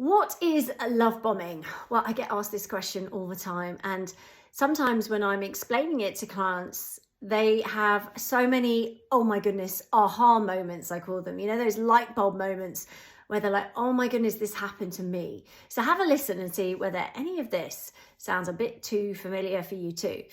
What is love bombing? Well, I get asked this question all the time, and sometimes when I'm explaining it to clients, they have so many, oh my goodness, aha moments, I call them, those light bulb moments where they're like, oh my goodness, this happened to me. So have a listen and see whether any of this sounds a bit too familiar for you too.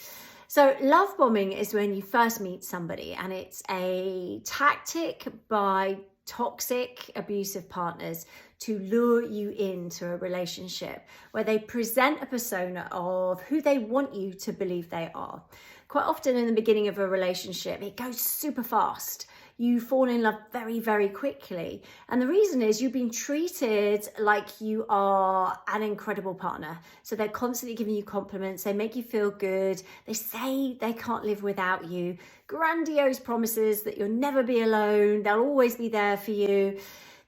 So love bombing is when you first meet somebody, and it's a tactic by toxic, abusive partners to lure you into a relationship where they present a persona of who they want you to believe they are. Quite often in the beginning of a relationship, it goes super fast. You fall in love very, very quickly. And the reason is you've been treated like you are an incredible partner. So they're constantly giving you compliments. They make you feel good. They say they can't live without you. Grandiose promises that you'll never be alone. They'll always be there for you.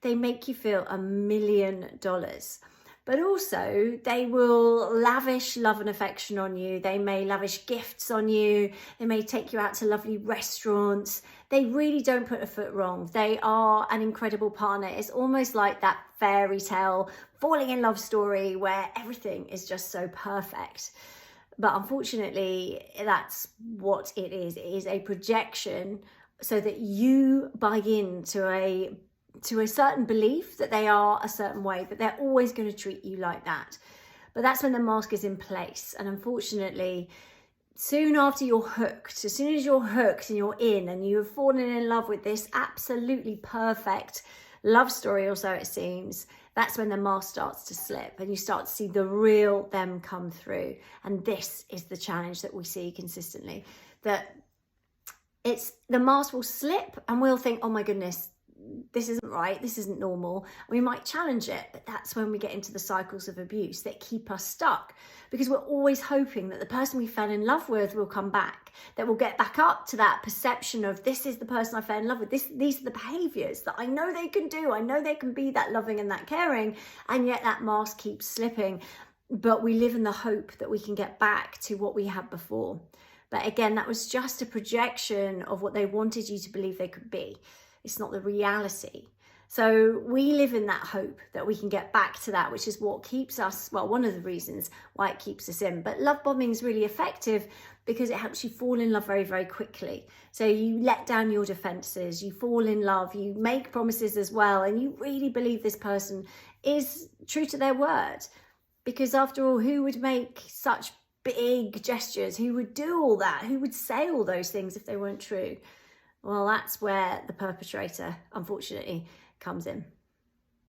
They make you feel $1 million. But also they will lavish love and affection on you. They may lavish gifts on you. They may take you out to lovely restaurants. They really don't put a foot wrong. They are an incredible partner. It's almost like that fairy tale falling in love story where everything is just so perfect. But unfortunately, that's what it is. It is a projection so that you buy into a certain belief that they are a certain way, that they're always going to treat you like that. But that's when the mask is in place. And unfortunately, soon after you're hooked, as soon as you're hooked and you're in and you have fallen in love with this absolutely perfect love story, or so it seems, that's when the mask starts to slip and you start to see the real them come through. And this is the challenge that we see consistently, that it's the mask will slip and we'll think, oh my goodness, this isn't right, this isn't normal. We might challenge it, but that's when we get into the cycles of abuse that keep us stuck, because we're always hoping that the person we fell in love with will come back, that we'll get back up to that perception of this is the person I fell in love with, these are the behaviors that I know they can do, I know they can be that loving and that caring, and yet that mask keeps slipping. But we live in the hope that we can get back to what we had before. But again, that was just a projection of what they wanted you to believe they could be. It's not the reality. So we live in that hope that we can get back to that, which is what keeps us, well, one of the reasons why it keeps us in. But love bombing is really effective because it helps you fall in love very, very quickly. So you let down your defenses, you fall in love, you make promises as well, and you really believe this person is true to their word. Because after all, who would make such big gestures? Who would do all that? Who would say all those things if they weren't true? Well, that's where the perpetrator, unfortunately, comes in.